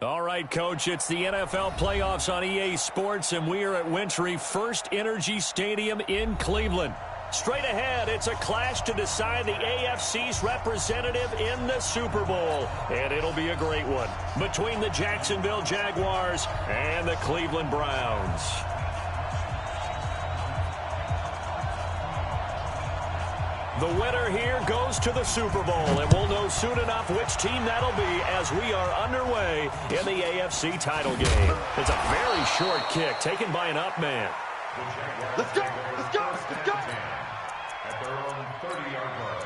All right, Coach, it's the NFL playoffs on EA Sports, and we are at Wintry First Energy Stadium in Cleveland. Straight ahead, it's a clash to decide the AFC's representative in the Super Bowl, and it'll be a great one between the Jacksonville Jaguars and the Cleveland Browns. The winner here goes to the Super Bowl, and we'll know soon enough which team that'll be as we are underway in the AFC title game. It's a very short kick taken by an up man. Let's go! Let's go! Let's go! At their own 30-yard line.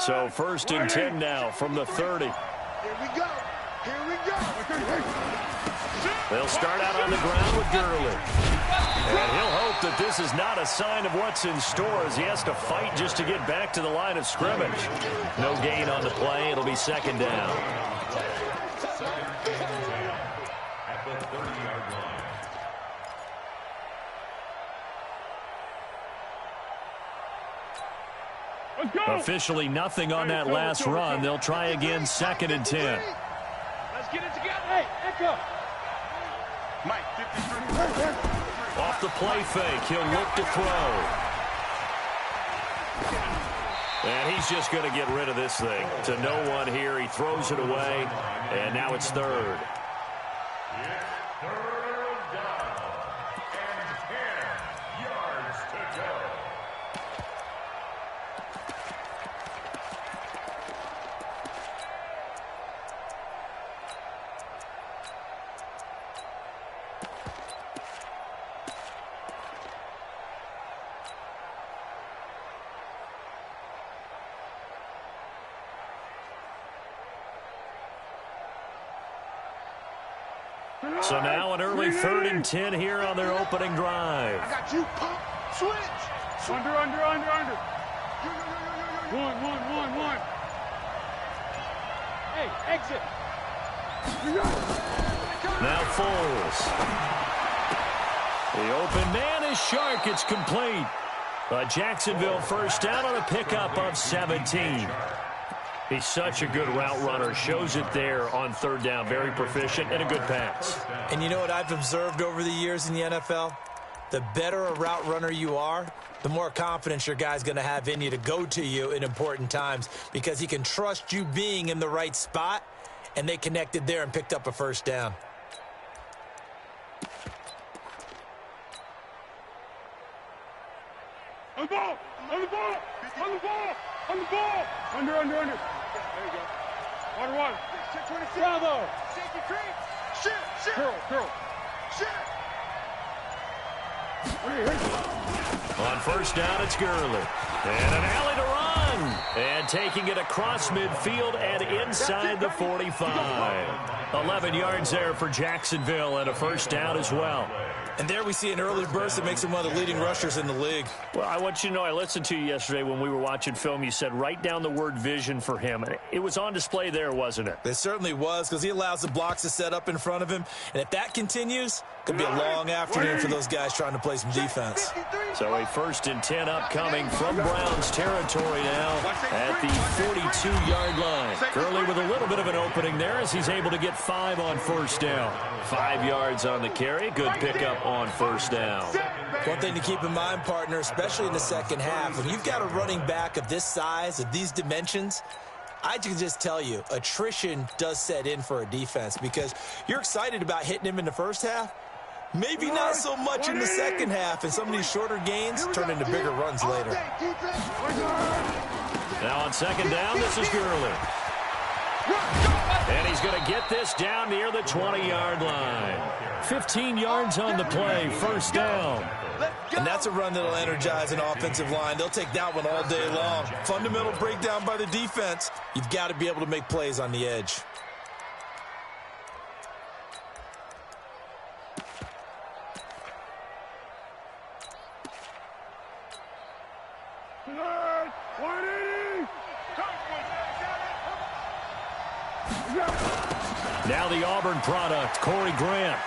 So first and 10 now from the 30. Here we go. Here we go. They'll start out on the ground with Gurley. And he'll hope that this is not a sign of what's in store as he has to fight just to get back to the line of scrimmage. No gain on the play. It'll be second down. At the 30-yard line. Officially nothing on that last run. They'll try again second and 10. Let's get it together. Hey, Echo. Mike, 53. Off the play fake, he'll look to throw. And he's just going to get rid of this thing. To no one here, he throws it away, and now it's third. It's third down. And 10 yards to go. So now an early third and 10 here on their opening drive. I got you. Pump. Switch. Under. One. Hey, exit. Now Foles. The open man is Shark. It's complete. A Jacksonville first down on a pickup of 17. He's such a good route runner. Shows it there on third down. Very proficient and a good pass. And you know what I've observed over the years in the NFL? The better a route runner you are, the more confidence your guy's going to have in you to go to you in important times because he can trust you being in the right spot, and they connected there and picked up a first down. On the ball. Under. There you go. One. Bravo. Safety creep. Shit. Curl. Shit. On first down, it's Gurley. And an alley to run. And taking it across midfield and inside the 45. 11 yards there for Jacksonville and a first down as well. And there we see an early burst that makes him one of the leading rushers in the league. Well, I want you to know, I listened to you yesterday when we were watching film. You said write down the word vision for him. It was on display there, wasn't it? It certainly was because he allows the blocks to set up in front of him. And if that continues, it could be a long afternoon for those guys trying to play some defense. So a first and 10 upcoming from Browns territory now at the 42-yard line. Gurley with a little bit of an opening there as he's able to get 5 on first down. 5 yards on the carry. Good pickup on first down. One thing to keep in mind, partner, especially in the second half, when you've got a running back of this size, of these dimensions, I can just tell you, attrition does set in for a defense because you're excited about hitting him in the first half. Maybe not so much in the second half, and some of these shorter gains turn into bigger runs later. Now on second down, this is Gurley. And he's going to get this down near the 20-yard line. 15 yards on the play, first down. And that's a run that'll energize an offensive line. They'll take that one all day long. Fundamental breakdown by the defense. You've got to be able to make plays on the edge. 180. Now the Auburn product, Corey Grant.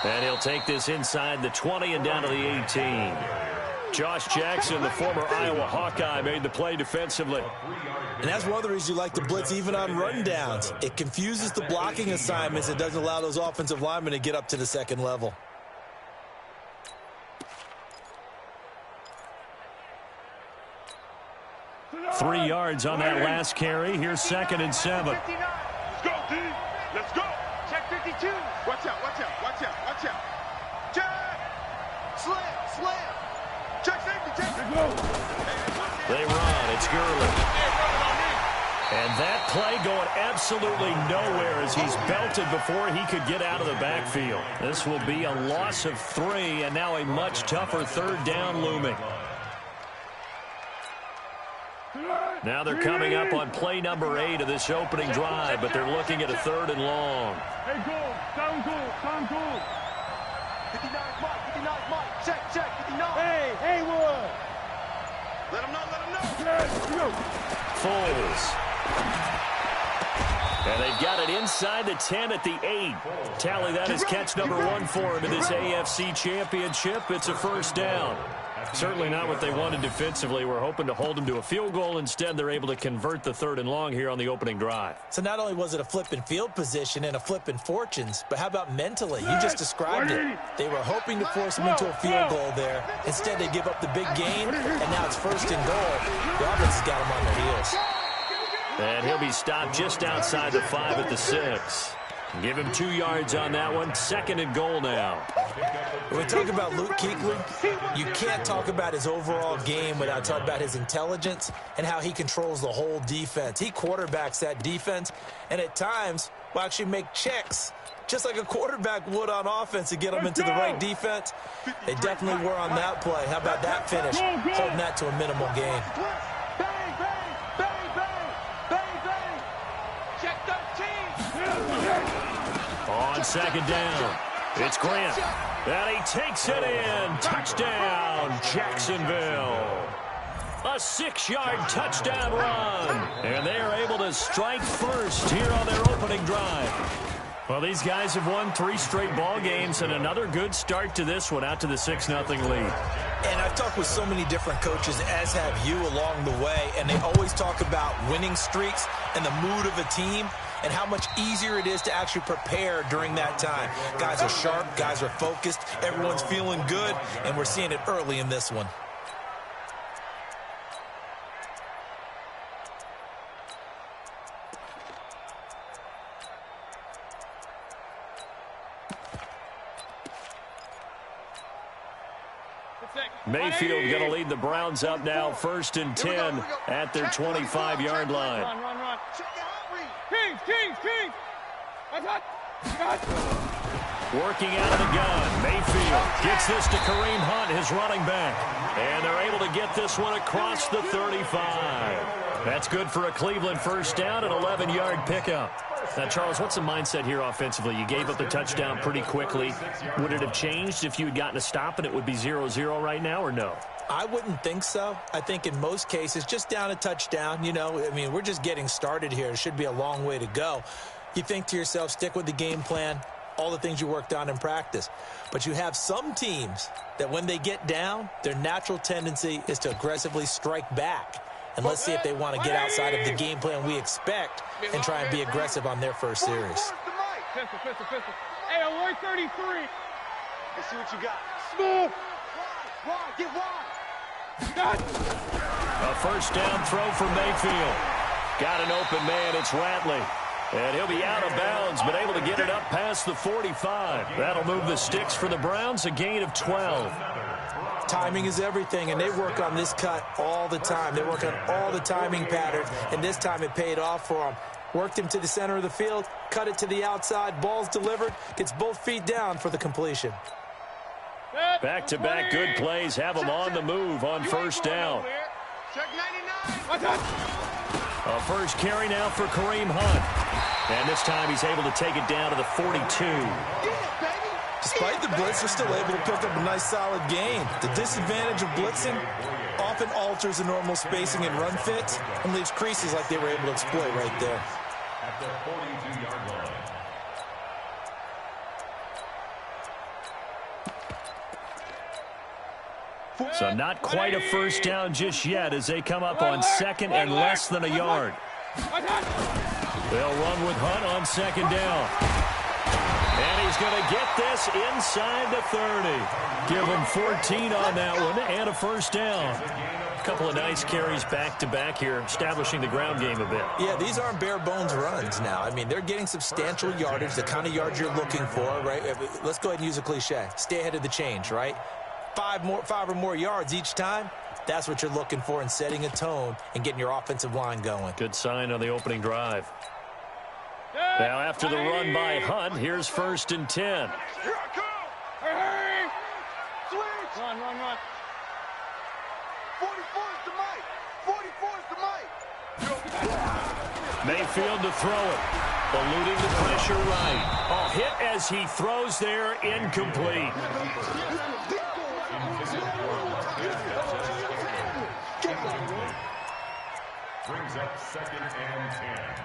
And he'll take this inside the 20 and down to the 18. Josh Jackson, the former Iowa Hawkeye, made the play defensively. And that's one of the reasons you like to blitz even on rundowns. It confuses the blocking assignments. It doesn't allow those offensive linemen to get up to the second level. Three yards on that last carry. Here's 2nd and 7. Let's go, D. Let's go. Check 52. Watch out, watch out, watch out, watch out. Check. Slam. Check safety, check. Let's go. They run. It's Gurley. And that play going absolutely nowhere as he's belted before he could get out of the backfield. This will be a loss of 3, and now a much tougher 3rd down looming. Now they're coming up on play number 8 of this opening drive, but they're looking at a 3rd and long. Hey, goal. Sound goal. 59 Mike. Check, 59. Hey, Haywood. Let him know. Let's go. Foles. And they've got it inside the 10 at the 8. Tally that as catch number 1 for him in this AFC Championship. It's a 1st down. Certainly not what they wanted defensively. We're hoping to hold them to a field goal. Instead, they're able to convert the 3rd and long here on the opening drive. So not only was it a flipping field position and a flipping fortunes, but how about mentally? You just described it. They were hoping to force them into a field goal there. Instead, they give up the big gain, and now it's 1st and goal. The offense has got them on their heels. And he'll be stopped just outside the 5 at the 6. Give him 2 yards on that one. 2nd and goal now. When we talk about Luke Kuechly, you can't talk about his overall game without talking about his intelligence and how he controls the whole defense. He quarterbacks that defense, and at times will actually make checks, just like a quarterback would on offense to get them into the right defense. They definitely were on that play. How about that finish? Holding that to a minimal gain. On 2nd down, it's Grant. And he takes it in. Touchdown, Jacksonville. A 6-yard touchdown run. And they are able to strike first here on their opening drive. Well, these guys have won 3 straight ball games, and another good start to this one, out to the 6-0 lead. And I've talked with so many different coaches, as have you, along the way, and they always talk about winning streaks and the mood of a team and how much easier it is to actually prepare during that time. Guys are sharp, guys are focused, everyone's feeling good, and we're seeing it early in this one. Mayfield going to lead the Browns up now, 1st and 10 at their 25-yard line. Run. Kings. Working out of the gun. Mayfield gets this to Kareem Hunt, his running back. And they're able to get this one across the 35. That's good for a Cleveland 1st down, an 11-yard pickup. Now, Charles, what's the mindset here offensively? You gave up the touchdown pretty quickly. Would it have changed if you had gotten a stop and it would be 0-0 right now, or no? I wouldn't think so. I think in most cases, just down a touchdown, we're just getting started here. It should be a long way to go. You think to yourself, stick with the game plan, all the things you worked on in practice. But you have some teams that when they get down, their natural tendency is to aggressively strike back. And let's see if they want to get outside of the game plan we expect and try and be aggressive on their first series. Pistol. Hey, alert 33. Let's see what you got. Smooth. Wide, get wide. A 1st down throw for Mayfield. Got an open man. It's Ratley. And he'll be out of bounds, but able to get it up past the 45. That'll move the sticks for the Browns, a gain of 12. Timing is everything, and they work on this cut all the time. They work on all the timing patterns, and this time it paid off for them. Worked him to the center of the field, cut it to the outside, ball's delivered, gets both feet down for the completion. Back-to-back good plays have them on the move on 1st down. Check 99. A 1st carry now for Kareem Hunt. And this time he's able to take it down to the 42. Despite the blitz, they're still able to pick up a nice, solid gain. The disadvantage of blitzing often alters the normal spacing and run fits and leaves creases like they were able to exploit right there. At the 42-yard line. So not quite a first down just yet as they come up on second and less than a yard. They'll run with Hunt on second down. And he's going to get this inside the 30. Give him 14 on that one and a first down. A couple of nice carries back-to-back here, establishing the ground game a bit. Yeah, these aren't bare-bones runs now. I mean, they're getting substantial yardage, the kind of yards you're looking for, right? Let's go ahead and use a cliche. Stay ahead of the change, right? Five or more yards each time. That's what you're looking for in setting a tone and getting your offensive line going. Good sign on the opening drive. Now after the run by Hunt, here's 1st and 10. Here I come. Hurry! Switch. Run. 44 is the mic. 44 is the mic. Mayfield to throw it. Eluding the pressure right. Oh, hit as he throws there, incomplete. Brings up 2nd and 10.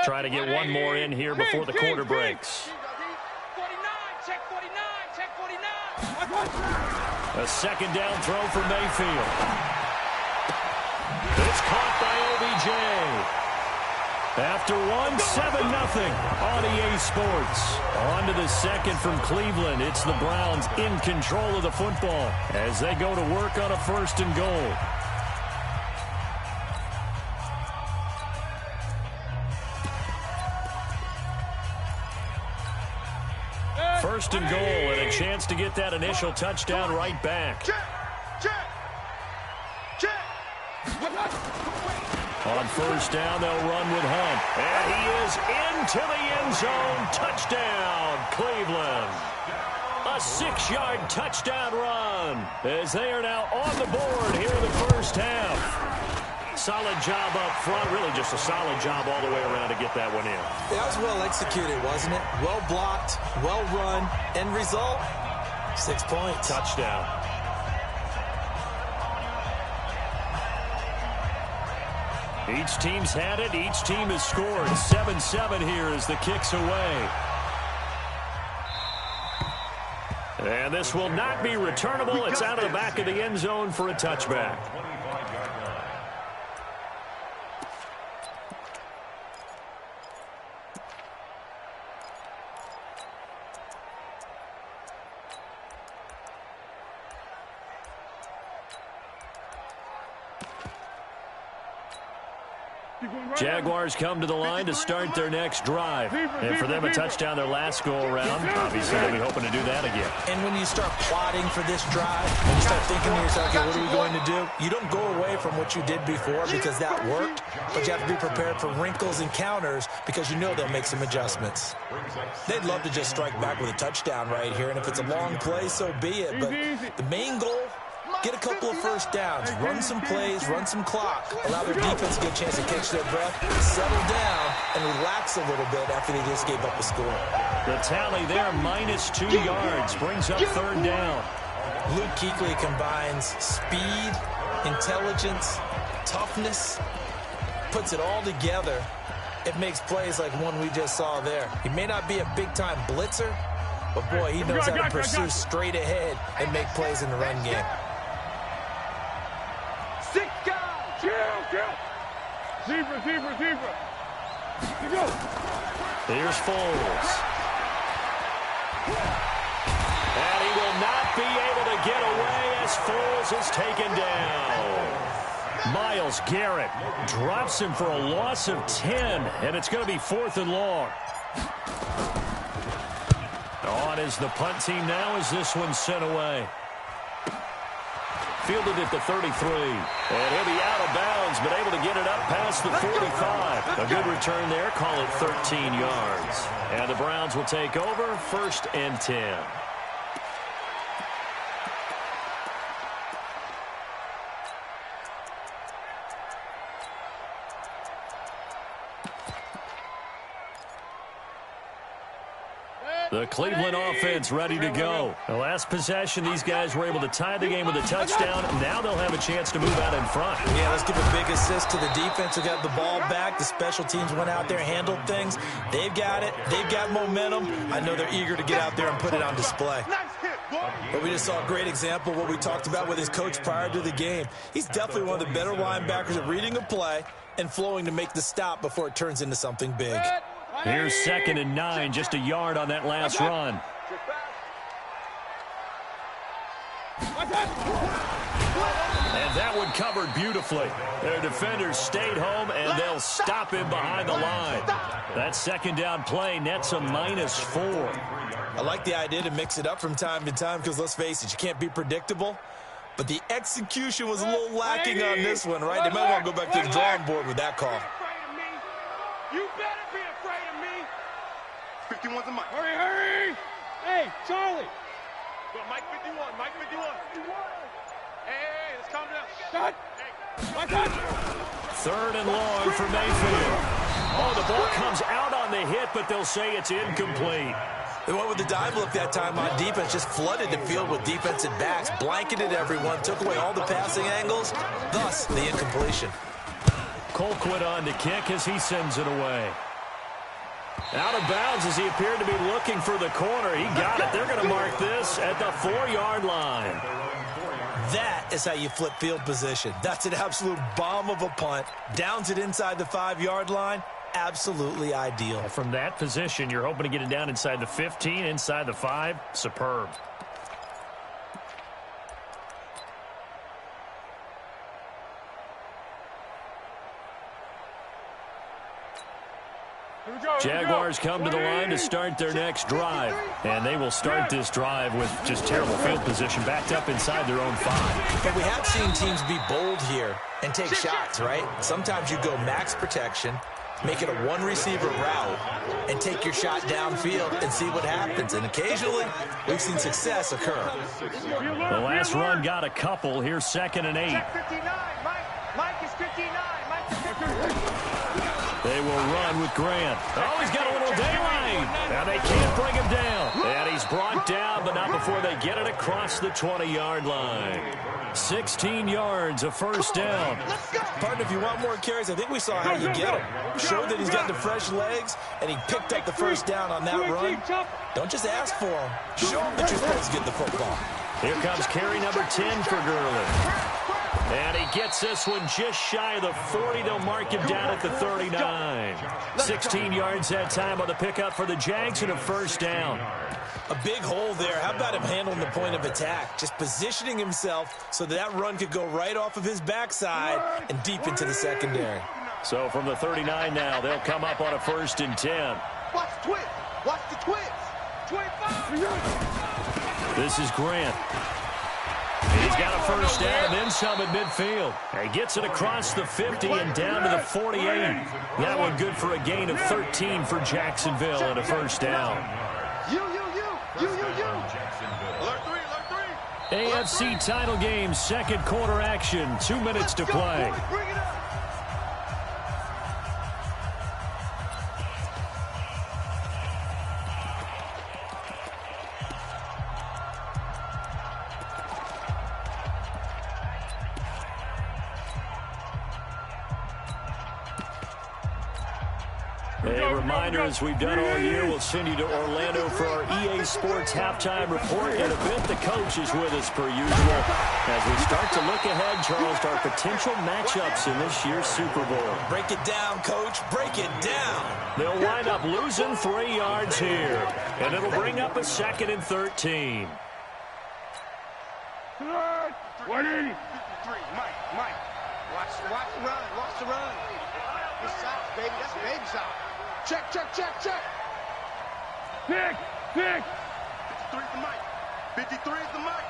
Try to get one more in here before the quarter breaks. 49, check 49. A second down throw for Mayfield. It's caught by OBJ. After one, 7-0 on EA Sports. On to the second from Cleveland. It's the Browns in control of the football as they go to work on a 1st and goal. First and goal, and a chance to get that initial touchdown right back. Check. On 1st down, they'll run with Hunt. And he is into the end zone. Touchdown, Cleveland. A 6-yard touchdown run as they are now on the board here in the first half. Solid job up front, really just a solid job all the way around to get that one in. That was well executed, wasn't it? Well blocked, well run. End result, 6 points. Touchdown. Each team's had it. Each team has scored. 7-7 here as the kick's away. And this will not be returnable. It's out of the back of the end zone for a touchback. Jaguars come to the line to start their next drive. And for them, a touchdown their last go-around. Obviously, they'll be hoping to do that again. And when you start plotting for this drive, and you start thinking to yourself, okay, what are we going to do? You don't go away from what you did before because that worked, but you have to be prepared for wrinkles and counters because you know they'll make some adjustments. They'd love to just strike back with a touchdown right here, and if it's a long play, so be it. But the main goal, get a couple of first downs, run some plays, run some clock, allow their defense to get a chance to catch their breath, settle down, and relax a little bit after they just gave up a score. The tally there, -2 yards, brings up 3rd down. Luke Kuechly combines speed, intelligence, toughness, puts it all together. It makes plays like one we just saw there. He may not be a big-time blitzer, but boy, he knows how to pursue straight ahead and make plays in the run game. 6 guys. Chill. Zebra. Let's go. Here's Foles. And he will not be able to get away as Foles is taken down. Myles Garrett drops him for a loss of 10, and it's going to be 4th and long. On is the punt team now as this one's sent away. Fielded at the 33. And he'll be out of bounds, but able to get it up past the 45. A good return there. Call it 13 yards. And the Browns will take over 1st and 10. The Cleveland offense ready to go. The last possession, these guys were able to tie the game with a touchdown. Now they'll have a chance to move out in front. Yeah, let's give a big assist to the defense who got the ball back. The special teams went out there, handled things. They've got it. They've got momentum. I know they're eager to get out there and put it on display. But we just saw a great example of what we talked about with his coach prior to the game. He's definitely one of the better linebackers at reading a play and flowing to make the stop before it turns into something big. Here's 2nd and 9, just a yard on that last run. And that one covered beautifully. Their defenders stayed home, and they'll stop him behind the line. That 2nd down play nets a -4. I like the idea to mix it up from time to time because, let's face it, you can't be predictable. But the execution was a little lacking on this one, right? They might want to go back to the drawing board with that call. You better be afraid of me. 51's a Mike. Hurry, hurry. Hey, Charlie. Go, Mike 51, Mike 51. Hey, let's calm down. Shut. My touch. 3rd and long for Mayfield. Oh, the ball comes out on the hit, but they'll say it's incomplete. They went with the dive look that time on defense, just flooded the field with defensive backs, blanketed everyone, took away all the passing angles, thus the incompletion. Colquitt on to kick as he sends it away. Out of bounds as he appeared to be looking for the corner. He got it. They're going to mark this at the 4-yard line. That is how you flip field position. That's an absolute bomb of a punt. Downs it inside the 5-yard line. Absolutely ideal. From that position, you're hoping to get it down inside the 15, inside the 5. Superb. Jaguars come to the line to start their next drive. And they will start this drive with just terrible field position backed up inside their own 5. But we have seen teams be bold here and take shots, right? Sometimes you go max protection, make it a one-receiver route, and take your shot downfield and see what happens. And occasionally, we've seen success occur. The last run got a couple. Here's 2nd and 8. Check 59. Mike is 59. Mike is 59. They will run with Grant. Oh, he's got a little daylight. Now they can't bring him down. And he's brought down, but not before they get it across the 20-yard line. 16 yards, a 1st down. Partner, if you want more carries, I think we saw how you get him. Showed that he's got the fresh legs, and he picked up the 1st down on that run. Don't just ask for him. Show him that you're supposed to get the football. Here comes carry number 10 for Gurley. And he gets this one just shy of the 40. They'll mark him down at the 39. 16 yards that time on the pickup for the Jags and a 1st down. A big hole there. How about him handling the point of attack? Just positioning himself so that run could go right off of his backside and deep into the secondary. So from the 39 now, they'll come up on a 1st and 10. Watch the twist. Watch the twist. 25. This is Grant. He's got a 1st down and then some at midfield. He gets it across the 50 and down to the 48. That one good for a gain of 13 for Jacksonville and a 1st down. You. Alert 3. AFC title game, 2nd quarter action. 2 minutes to play. Bring it up. A reminder, as we've done all year, we'll send you to Orlando for our EA Sports halftime report. In a bit, the coach is with us per usual. As we start to look ahead, Charles, to our potential matchups in this year's Super Bowl. Break it down, Coach. Break it down. They'll wind up losing 3 yards here. And it'll bring up a 2nd and 13. 180. 3. Mike. Watch the run. Watch the run. This side, baby. That's baby side. Check. Pick. 53 is the Mike. 53 is the Mike.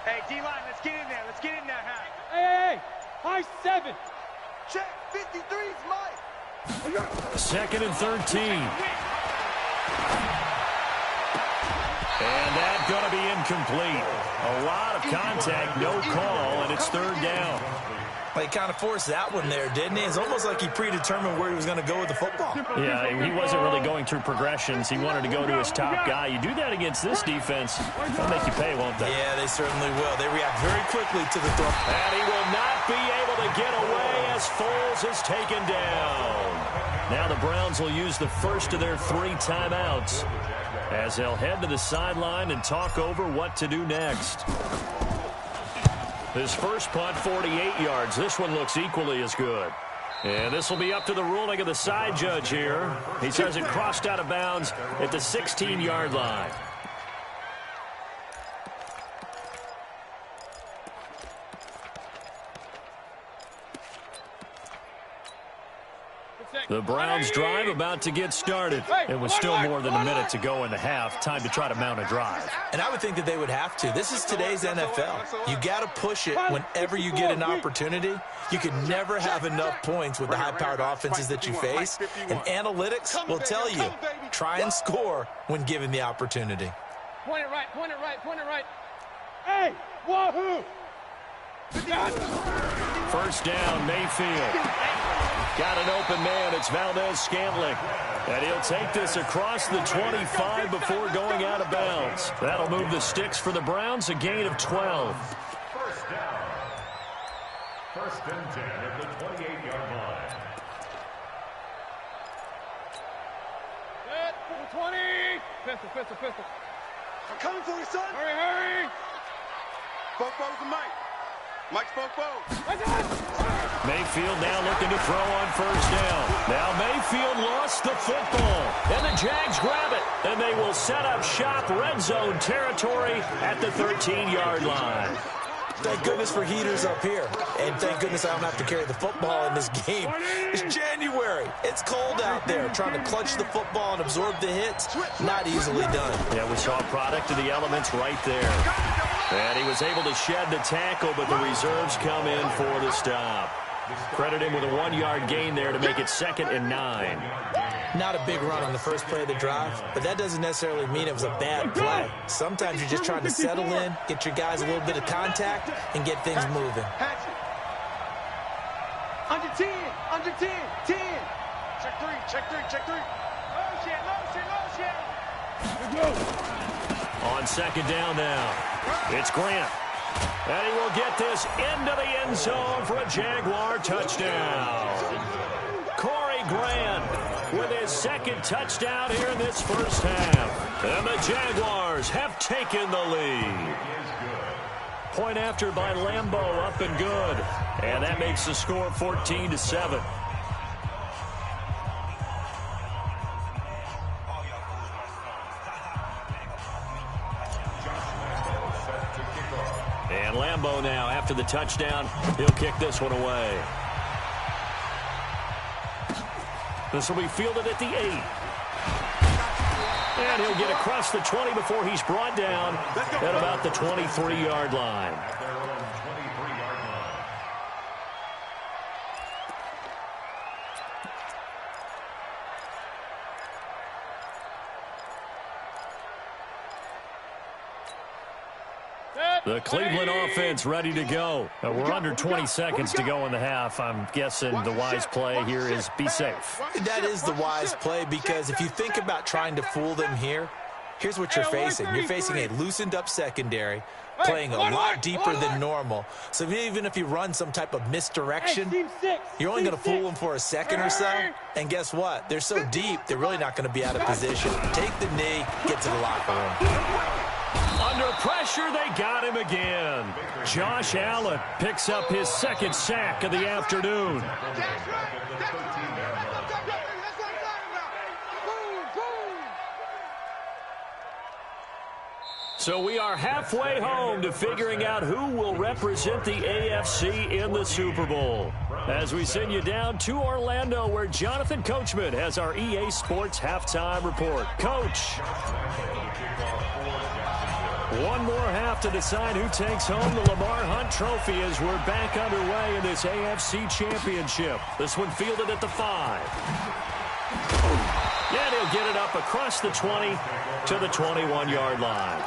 Hey, D-line, let's get in there. Let's get in there, half. Hey, high 7. Check. 53's Mike. 2nd and 13. And that's going to be incomplete. A lot of contact, no call, and it's 3rd down. Well, he kind of forced that one there, didn't he? It's almost like he predetermined where he was going to go with the football. Yeah, he wasn't really going through progressions. He wanted to go to his top guy. You do that against this defense, they'll make you pay, won't they? Yeah, they certainly will. They react very quickly to the throw. And he will not be able to get away as Foles is taken down. Now the Browns will use the first of their 3 timeouts as they'll head to the sideline and talk over what to do next. His first punt, 48 yards. This one looks equally as good. And this will be up to the ruling of the side judge here. He says it crossed out of bounds at the 16-yard line. The Browns drive about to get started. It was still more than a minute to go in the half. Time to try to mount a drive. And I would think that they would have to. This is today's NFL. You got to push it whenever you get an opportunity. You can never have enough points with the high-powered offenses that you face. And analytics will tell you, try and score when given the opportunity. Point it right, point it right, point it right. Hey, wahoo! First down, Mayfield. Got an open man. It's Valdez-Scantling. And he'll take this across the 25 before going out of bounds. That'll move the sticks for the Browns, a gain of 12. First down. 1st and 10 at the 28-yard line. Set, 20. Pistol. I'm coming for you, son. Hurry. Fofo's to Mike. Mike's Fofo. Mayfield now looking to throw on first down. Now Mayfield lost the football. And the Jags grab it. And they will set up shop, red zone territory at the 13-yard line. Thank goodness for heaters up here. And thank goodness I don't have to carry the football in this game. It's January. It's cold out there. Trying to clutch the football and absorb the hits, not easily done. Yeah, we saw a product of the elements right there. And he was able to shed the tackle, but the reserves come in for the stop. Credit him with a 1-yard gain there to make it 2nd and 9. Not a big run on the first play of the drive, but that doesn't necessarily mean it was a bad play. Sometimes you're just trying to settle in, get your guys a little bit of contact, and get things moving. Under 10, 10. Check three. Motion. On 2nd down now, it's Grant. And he will get this into the end zone for a Jaguar touchdown. Corey Grant with his 2nd touchdown here in this first half. And the Jaguars have taken the lead. Point after by Lambeau, up and good. And that makes the score 14-7. And Lambeau now, after the touchdown, he'll kick this one away. This will be fielded at the 8. And he'll get across the 20 before he's brought down at about the 23-yard line. The Cleveland offense ready to go. We're under 20 seconds to go in the half. I'm guessing the wise play here is be safe. That is the wise play, because if you think about trying to fool them here, here's what you're facing. You're facing a loosened up secondary, playing a lot deeper than normal. So even if you run some type of misdirection, you're only going to fool them for a second or so. And guess what? They're so deep, they're really not going to be out of position. Take the knee, get to the locker room. Under pressure, they got him again. Josh Allen picks up his 2nd sack of the afternoon. So we are halfway home to figuring out who will represent the AFC in the Super Bowl. As we send you down to Orlando, where Jonathan Coachman has our EA Sports halftime report. Coach. One more half to decide who takes home the Lamar Hunt Trophy as we're back underway in this AFC Championship. This one fielded at the 5. And he'll get it up across the 20 to the 21-yard line.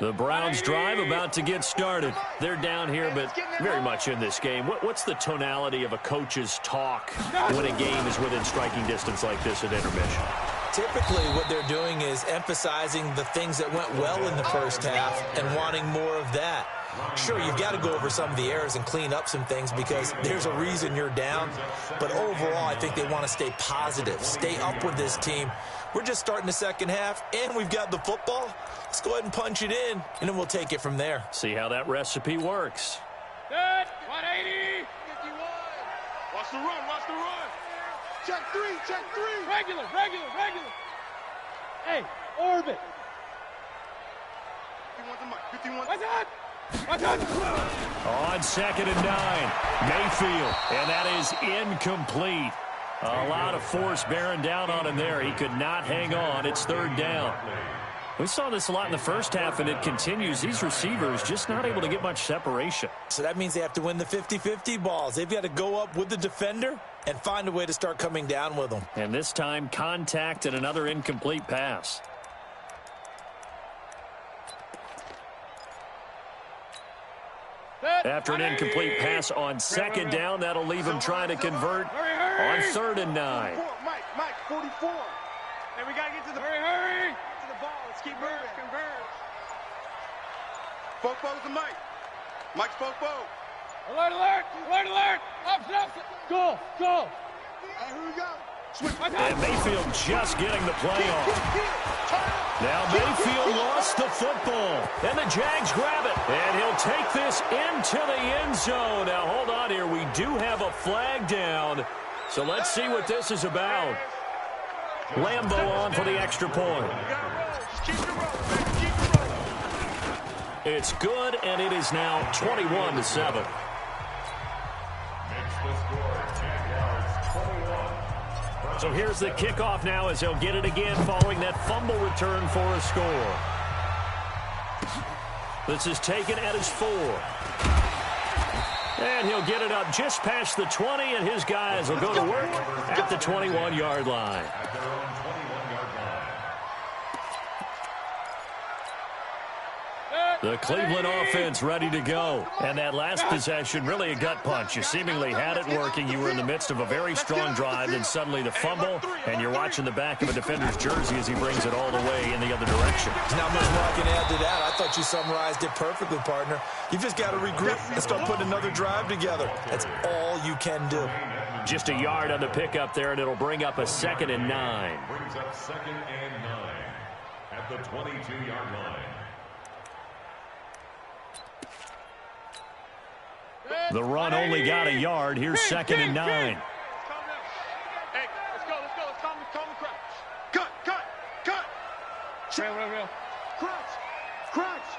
The Browns drive about to get started. They're down here, but very much in this game. What's the tonality of a coach's talk when a game is within striking distance like this at intermission? Typically, what they're doing is emphasizing the things that went well in the first half and wanting more of that. Sure, you've got to go over some of the errors and clean up some things because there's a reason you're down. But overall, I think they want to stay positive, stay up with this team. We're just starting the second half, and we've got the football. Let's go ahead and punch it in, and then we'll take it from there. See how that recipe works. Good. 180. 51. Watch the run, watch the run. Check 3, check 3. Regular. Hey, orbit. 51 to Mike, 51. Watch out. On 2nd and 9, Mayfield, and that is incomplete. A lot of force bearing down on him there. He could not hang on. It's 3rd down. We saw this a lot in the first half, and it continues. These receivers just not able to get much separation. So that means they have to win the 50-50 balls. They've got to go up with the defender and find a way to start coming down with them. And this time, contact and another incomplete pass. After an incomplete pass on 2nd down, that'll leave him trying to convert on 3rd and 9. Mike, 44. Hey, we got to get to the hurry. To the ball. Let's keep moving. Converge. Fofo's to Mike. Mike's Fofo. Alert. Up. Go. Hey, here we go. And Mayfield just getting the play off. Now Mayfield lost the football, and the Jags grab it, and he'll take this into the end zone. Now hold on here, we do have a flag down, so let's see what this is about. Lambo on for the extra point. It's good, and it is now 21-7. So here's the kickoff now as he'll get it again following that fumble return for a score. This is taken at his 4. And he'll get it up just past the 20, and his guys will go to work at the 21-yard line. The Cleveland offense ready to go. And that last possession, really a gut punch. You seemingly had it working. You were in the midst of a very strong drive, and suddenly the fumble, and you're watching the back of a defender's jersey as he brings it all the way in the other direction. There's not much more I can add to that. I thought you summarized it perfectly, partner. You've just got to regroup and start putting another drive together. That's all you can do. Just a yard on the pickup there, and it'll bring up a 2nd and 9. Brings up 2nd and 9 at the 22-yard line. The run only got a yard. Here's 2nd and 9. Hey, let's go. Let's calm the crowd. Cut. Real. Crunch.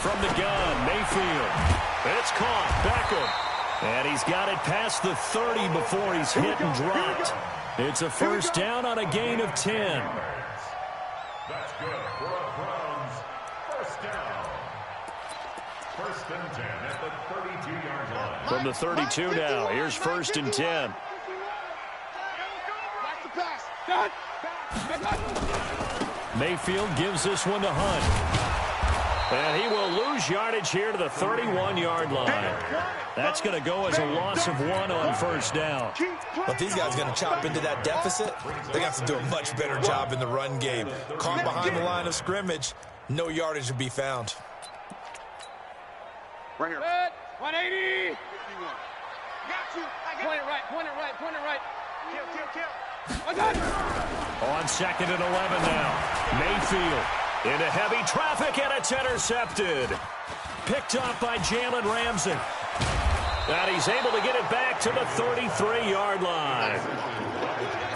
From the gun, Mayfield. It's caught. Beckham. And he's got it past the 30 before he's hit and dropped. It's a first down on a gain of 10. That's good for a Browns first down. 1st and 10 at the 32-yard line. From the 32 now, here's 1st and 10. Mayfield gives this one to Hunt. And he will lose yardage here to the 31-yard line. That's going to go as a loss of 1 on 1st down. But these guys are going to chop into that deficit. They got to do a much better job in the run game. Caught behind the line of scrimmage, no yardage to be found. Right here. 180. 51. Got you. Point it right. On 2nd and 11 now. Mayfield into heavy traffic, and it's intercepted. Picked off by Jalen Ramsey. And he's able to get it back to the 33-yard line.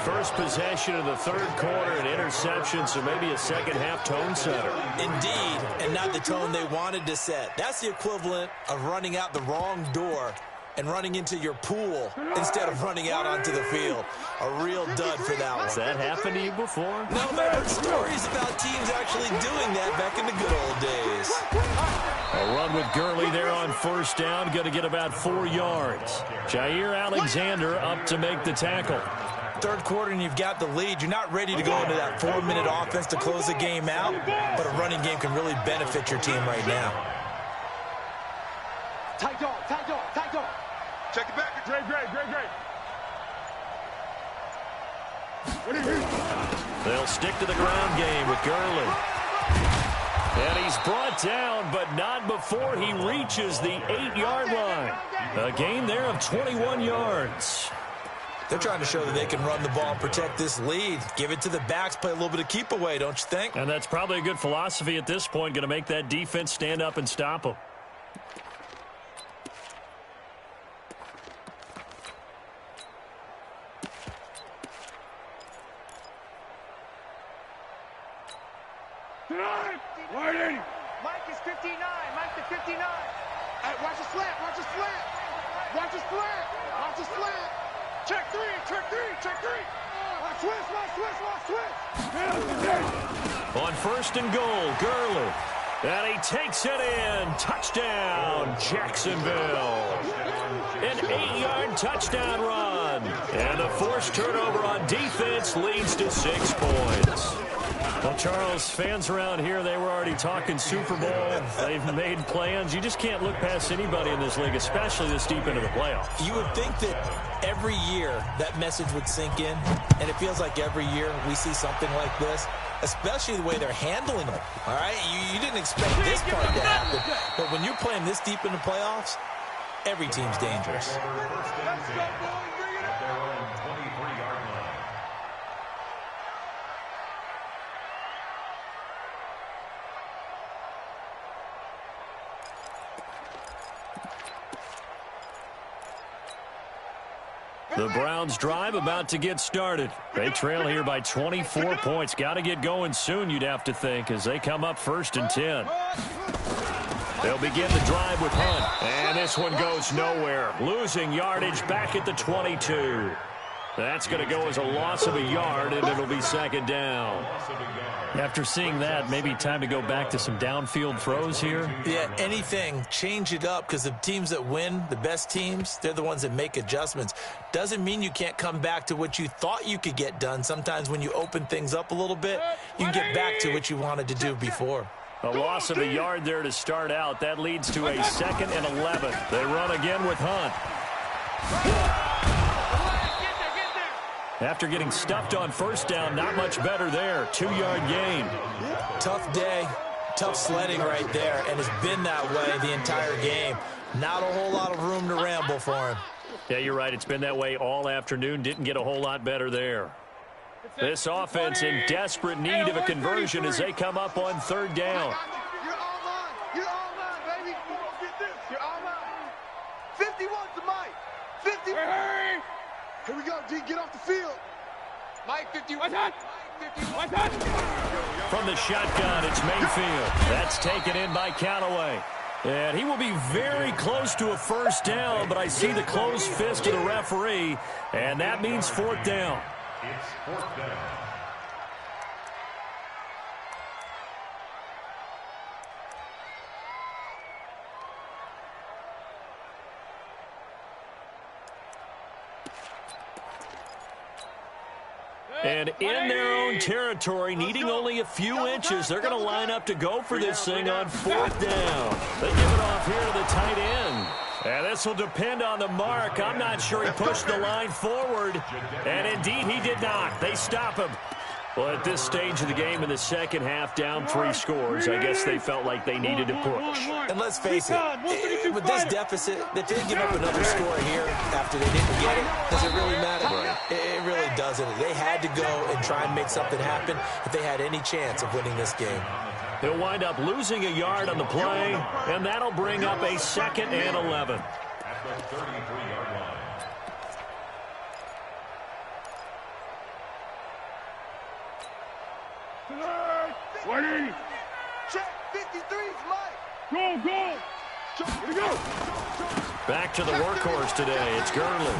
First possession of the third quarter, an interception, so maybe a second-half tone setter. Indeed, and not the tone they wanted to set. That's the equivalent of running out the wrong door and running into your pool instead of running out onto the field. A real dud for that one. Has that happened to you before? No, but I heard stories about teams actually doing that back in the good old days. A run with Gurley there on first down, going to get about 4 yards. Jair Alexander up to make the tackle. Third quarter and you've got the lead. You're not ready to go into that 4-minute offense to close the game out, but a running game can really benefit your team right now. Tight dog, tight dog, tight dog. Check it back. Great. They'll stick to the ground game with Gurley. And he's brought down, but not before he reaches the 8-yard line. A gain there of 21 yards. They're trying to show that they can run the ball, protect this lead. Give it to the backs, play a little bit of keep away, don't you think? And that's probably a good philosophy at this point, going to make that defense stand up and stop them. Mike is 59. Mike to 59. Hey, watch the slant. Watch the slant. Watch the slant. Watch the slant. Check three. Switch. On first and goal, Gurley. And he takes it in. Touchdown, Jacksonville. An 8-yard touchdown run. And the forced turnover on defense leads to 6 points. Well, Charles, fans around here, they were already talking Super Bowl. They've made plans. You just can't look past anybody in this league, especially this deep into the playoffs. You would think that every year that message would sink in, and it feels like every year we see something like this, especially the way they're handling it. All right? You didn't expect this part to happen, but when you're playing this deep in the playoffs, every team's dangerous. The Browns drive about to get started. They trail here by 24 points. Got to get going soon, you'd have to think, as they come up 1st and 10. They'll begin the drive with Hunt. And this one goes nowhere. Losing yardage back at the 22. That's going to go as a loss of a yard, and it'll be 2nd down. After seeing that, maybe time to go back to some downfield throws here. Yeah, anything. Change it up, because the teams that win, the best teams, they're the ones that make adjustments. Doesn't mean you can't come back to what you thought you could get done. Sometimes when you open things up a little bit, you can get back to what you wanted to do before. A loss of a yard there to start out. That leads to a 2nd and 11. They run again with Hunt. After getting stuffed on first down, not much better there. 2-yard gain. Tough day, tough sledding right there, and it's been that way the entire game. Not a whole lot of room to ramble for him. Yeah, you're right. It's been that way all afternoon. Didn't get a whole lot better there. This offense in desperate need of a conversion as they come up on 3rd down. You're all mine. You're all mine, baby. You gonna get this. You're all mine. 51 to Mike. 50. Hurry! Here we go, D. Get off the field. Mike 51. Mike 51. From the shotgun, it's Mayfield. That's taken in by Callaway. And he will be very close to a 1st down, but I see the closed fist of the referee, and that means 4th down. It's 4th down. And in their own territory, needing only a few inches, they're going to line up to go for this thing on 4th down. They give it off here to the tight end. And this will depend on the mark. I'm not sure he pushed the line forward. And indeed, he did not. They stop him. Well, at this stage of the game in the second half, down 3 scores, I guess they felt like they needed to push. And let's face it, with this deficit, if they give up another score here after they didn't get it, does it really matter? Right. It really doesn't. They had to go and try and make something happen if they had any chance of winning this game. He'll wind up losing a yard on the play, and that'll bring up a 2nd and 11. At the 33-yard line. Check 53's Mike. Go. Here we go. Back to the workhorse today. It's Gurley.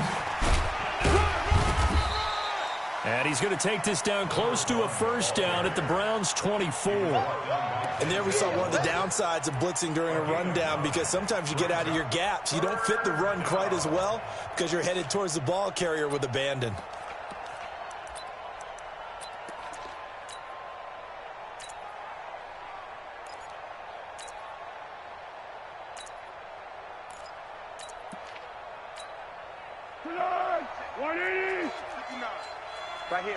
And he's going to take this down close to a first down at the Browns' 24. And there we saw one of the downsides of blitzing during a rundown, because sometimes you get out of your gaps. You don't fit the run quite as well because you're headed towards the ball carrier with abandon.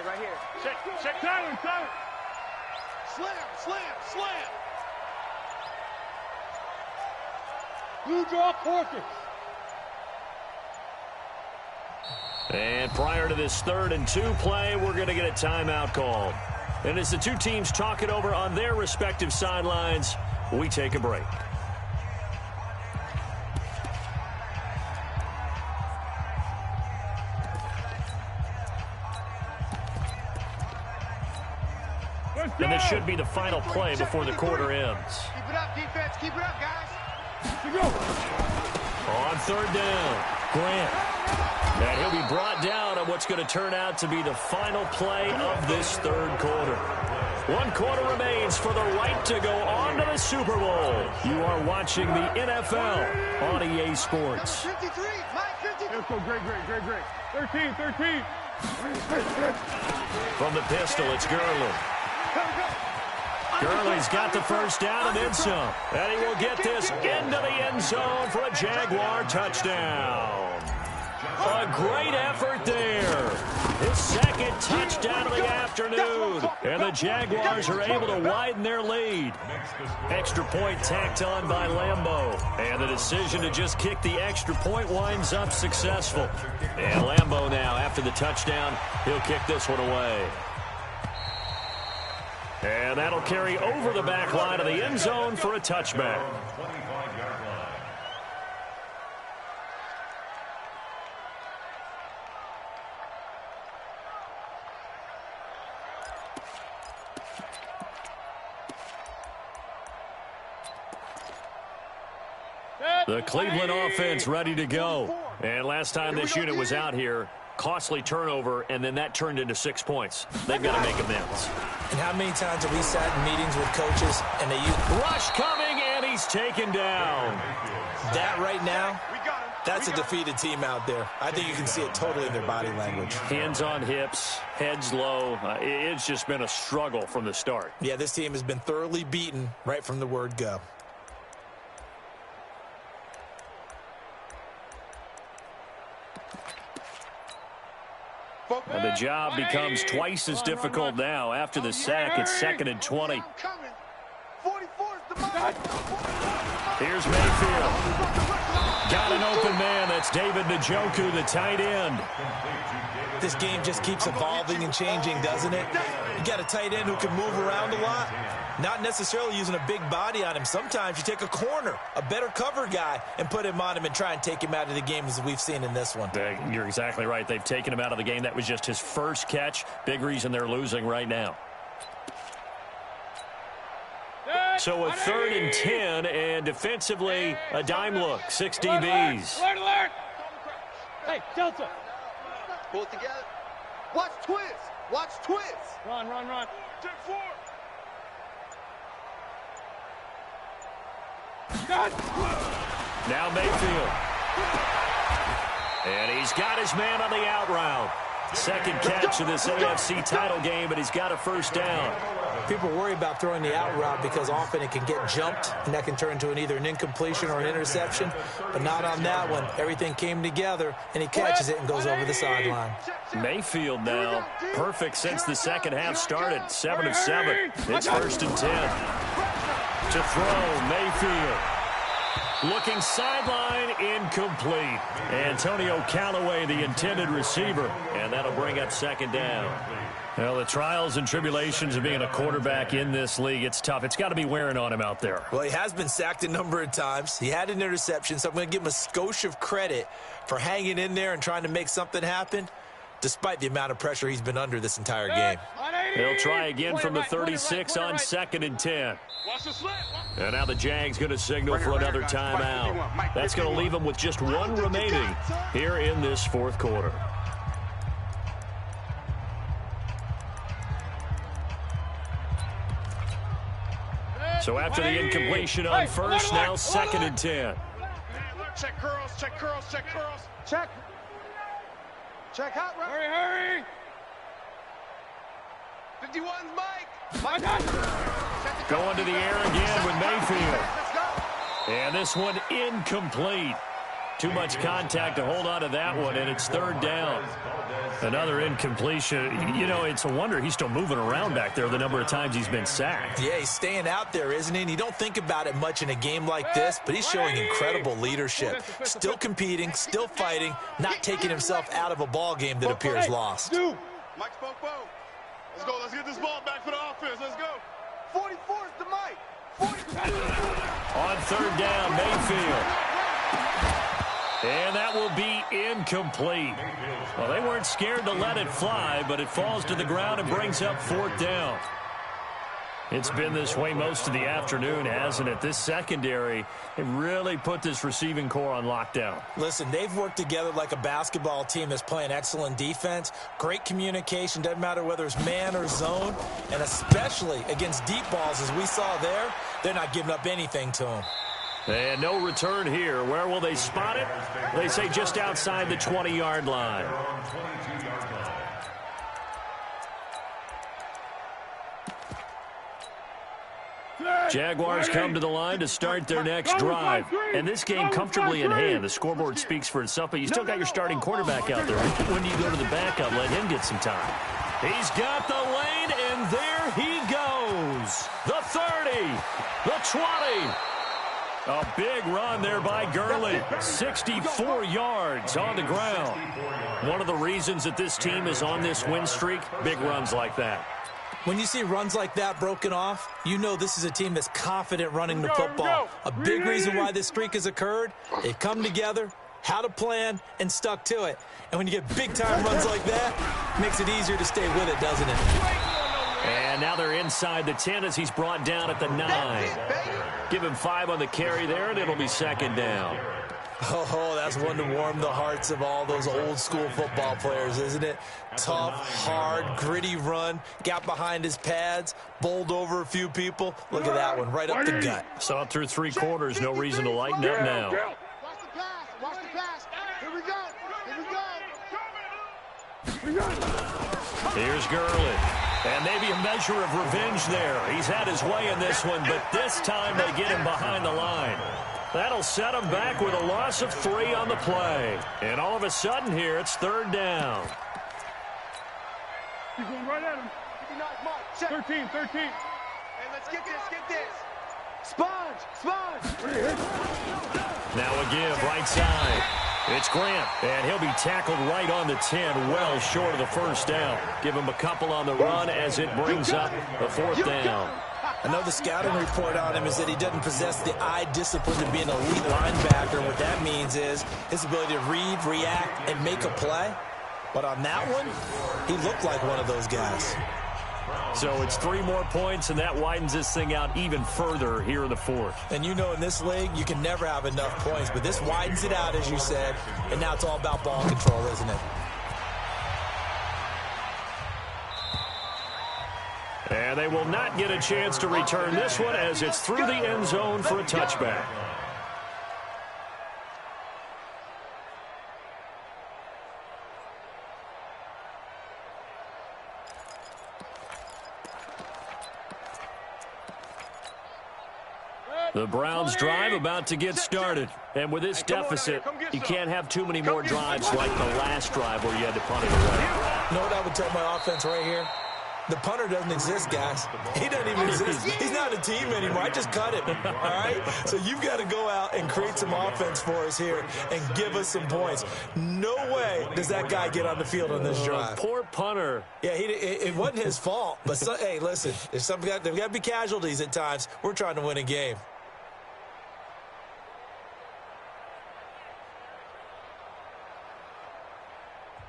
Right here. Check Tyler. Slam. Blue draw quarter. And prior to this 3rd and 2 play, we're going to get a timeout called. And as the two teams talk it over on their respective sidelines, we take a break. And this should be the final play before the quarter ends. Keep it up, defense. Keep it up, guys. On 3rd down, Grant. And he'll be brought down on what's going to turn out to be the final play of this 3rd quarter. 1 quarter remains for the right to go on to the Super Bowl. You are watching the NFL on EA Sports. 53, Mike 53. Let's go, great. 13. From the pistol, it's Gurley. Gurley's got the first down and then some. And he will get this into the end zone for a Jaguar touchdown. A great effort there. His 2nd touchdown of the afternoon. And the Jaguars are able to widen their lead. Extra point tacked on by Lambeau. And the decision to just kick the extra point winds up successful. And Lambeau now, after the touchdown, he'll kick this one away. And that'll carry over the back line of the end zone for a touchback. 25-yard line. The Cleveland offense ready to go. And last time this unit was out here, costly turnover, and then that turned into 6 points. They've got to make amends. And how many times have we sat in meetings with coaches and they use rush coming, and he's taken down. That right now, that's a defeated team out there. I think you can see it totally in their body language. Hands on hips, heads low. It's just been a struggle from the start. Yeah, this team has been thoroughly beaten right from the word go. And the job becomes twice as difficult now. After the sack, it's 2nd and 20. Here's Mayfield. Got an open man. That's David Njoku, the tight end. This game just keeps evolving and changing, doesn't it? You got a tight end who can move around a lot. Not necessarily using a big body on him. Sometimes you take a corner, a better cover guy, and put him on him and try and take him out of the game, as we've seen in this one. You're exactly right. They've taken him out of the game. That was just his first catch. Big reason they're losing right now. So a 3rd and 10, and defensively, a dime look. 6 DBs. Alert! Hey, Delta. Pull it together. Watch twist. Run. Check 4. Now Mayfield. And he's got his man on the out route. 2nd catch of this AFC title game, and he's got a first down. People worry about throwing the out route because often it can get jumped, and that can turn into either an incompletion or an interception. But not on that one. Everything came together, and he catches it and goes over the sideline. Mayfield now, perfect since the second half started. 7 of 7. It's 1st and 10. To throw, Mayfield. Looking sideline, incomplete. Antonio Callaway, the intended receiver, and that'll bring up 2nd down. Well, the trials and tribulations of being a quarterback in this league, it's tough. It's got to be wearing on him out there. Well, he has been sacked a number of times. He had an interception, so I'm going to give him a skosh of credit for hanging in there and trying to make something happen, despite the amount of pressure he's been under this entire game. They'll try again from the 36 on 2nd and 10. And now the Jags going to signal for another timeout. That's going to leave them with just one remaining here in this 4th quarter. So after the incompletion on 1st, now 2nd and 10. Check curls, check curls, check curls. Check. Check hot route. Hurry! 51's Mike. Mike. Going to the air again with Mayfield. Let's go. And this one incomplete. Too much contact to hold on to that one, and it's 3rd down. Another incompletion. You know, it's a wonder he's still moving around back there the number of times he's been sacked. Yeah, he's staying out there, isn't he? And you don't think about it much in a game like this, but he's showing incredible leadership. Still competing, still fighting, not taking himself out of a ball game that appears lost. Mike's Popo. Let's go. Let's get this ball back for the offense. Let's go. 44 is to Mike. 44. On 3rd down, Mayfield. And that will be incomplete. Well, they weren't scared to let it fly, but it falls to the ground and brings up 4th down. It's been this way most of the afternoon, hasn't it? This secondary, it really put this receiving core on lockdown. Listen, they've worked together like a basketball team that's playing excellent defense. Great communication, doesn't matter whether it's man or zone. And especially against deep balls, as we saw there, they're not giving up anything to them. And no return here. Where will they spot it? They say just outside the 20-yard line. Jaguars come to the line to start their next drive. And this game comfortably in hand. The scoreboard speaks for itself, but you still got your starting quarterback out there. When do you go to the backup? Let him get some time. He's got the lane, and there he goes. The 30, the 20. A big run there by Gurley. 64 yards on the ground. One of the reasons that this team is on this win streak, big runs like that. When you see runs like that broken off, you know this is a team that's confident running the football. A big reason why this streak has occurred, they've come together, had a plan, and stuck to it. And when you get big-time runs like that, it makes it easier to stay with it, doesn't it? And now they're inside the 10 as he's brought down at the 9. Give him 5 on the carry there, and it'll be 2nd down. Oh, that's one to warm the hearts of all those old-school football players, isn't it? Tough, hard, gritty run, got behind his pads, bowled over a few people. Look at that one, right up the gut. Saw it through 3 quarters, no reason to lighten up now. Watch the pass. Watch the pass. Here we go. Here we go. Here's Gurley. And maybe a measure of revenge there. He's had his way in this one, but this time they get him behind the line. That'll set him back with a loss of 3 on the play. And all of a sudden here, it's 3rd down. He's going right at him. 59, Mike. Check. 13. Hey, let's get this. Sponge. Now a give, right side. It's Grant, and he'll be tackled right on the 10, well short of the 1st down. Give him a couple on the run as it brings up the 4th down. I know the scouting report on him is that he doesn't possess the eye discipline to be an elite linebacker. What that means is his ability to read, react, and make a play. But on that one, he looked like one of those guys. So it's 3 more points, and that widens this thing out even further here in the 4th. And you know in this league, you can never have enough points, but this widens it out, as you said, and now it's all about ball control, isn't it? And they will not get a chance to return this one as it's through the end zone for a touchback. The Browns drive about to get started. And with this deficit, you can't have too many more drives like the last drive where you had to punt it away. You know what I would tell my offense right here? The punter doesn't exist, guys. He doesn't even exist. He's not a team anymore. I just cut him, all right? So you've got to go out and create some offense for us here and give us some points. No way does that guy get on the field on this drive. Poor punter. Yeah, it wasn't his fault. But, hey, listen, there's got to be casualties at times. We're trying to win a game.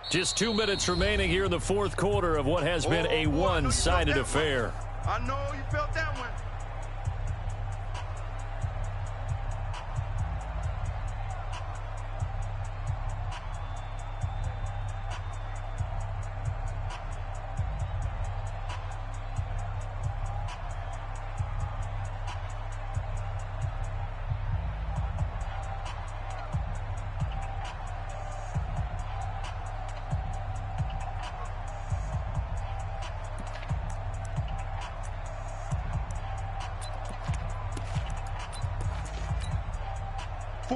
Just 2 minutes remaining here in the fourth quarter of what has been a one-sided affair. I know you felt that one.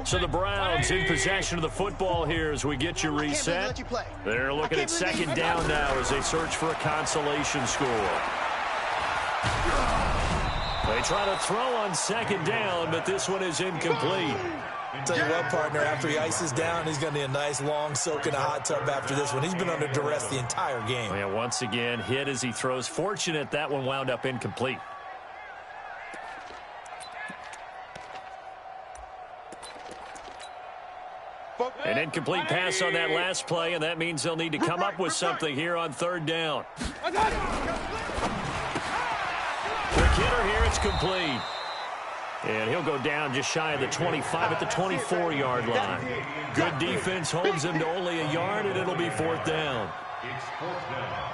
So the Browns in possession of the football here as we get you reset. They're looking at second down now as they search for a consolation score. They try to throw on second down, but this one is incomplete. I'll tell you what, partner, after he ices down, he's going to need a nice long soak in a hot tub after this one. He's been under duress the entire game. Yeah, once again, hit as he throws. Fortunate that one wound up incomplete. An incomplete pass on that last play, and that means they'll need to come up with something here on third down. Quick hitter here, it's complete. And he'll go down just shy of the 25 at the 24-yard line. Good defense holds him to only a yard, and it'll be fourth down. It's fourth down.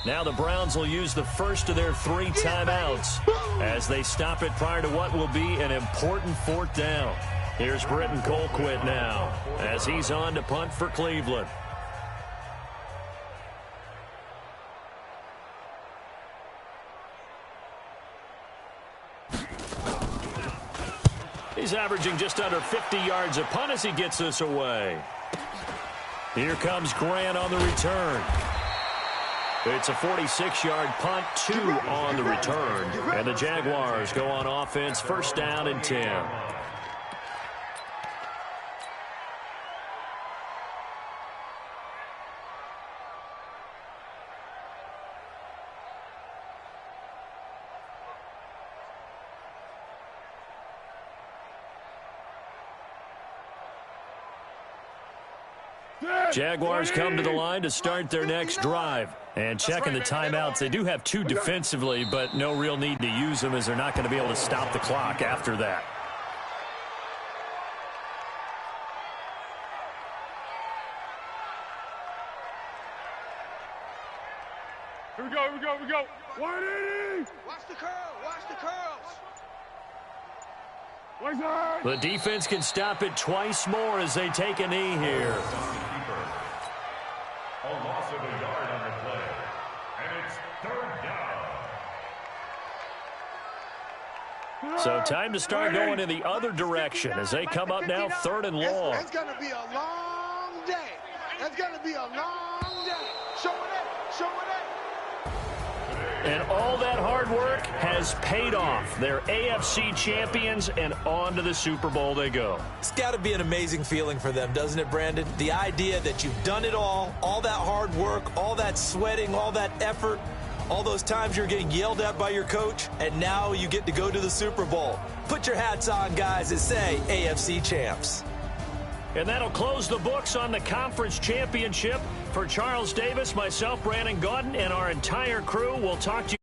Now the Browns will use the first of their 3 timeouts as they stop it prior to what will be an important fourth down. Here's Britton Colquitt now as he's on to punt for Cleveland. He's averaging just under 50 yards a punt as he gets this away. Here comes Grant on the return. It's a 46-yard punt, 2 on the return. And the Jaguars go on offense, first down and 10. Jaguars come to the line to start their next drive. And checking the timeouts, they do have 2 defensively, but no real need to use them as they're not going to be able to stop the clock after that. Here we go, here we go, here we go. 180! Watch the curl, watch the curls. The defense can stop it twice more as they take a knee here. A loss of a yard on the play. And it's third down. So time to start going in the other direction as they come up now, third and long. It's going to be a long day. It's going to be a long day. Show it up, show it up. And all that hard work has paid off. They're AFC champions, and on to the Super Bowl they go. It's got to be an amazing feeling for them, doesn't it, Brandon? The idea that you've done it all that hard work, all that sweating, all that effort, all those times you're getting yelled at by your coach, and now you get to go to the Super Bowl. Put your hats on, guys, and say AFC champs. And that'll close the books on the conference championship. For Charles Davis, myself, Brandon Gaudin, and our entire crew, we'll talk to you.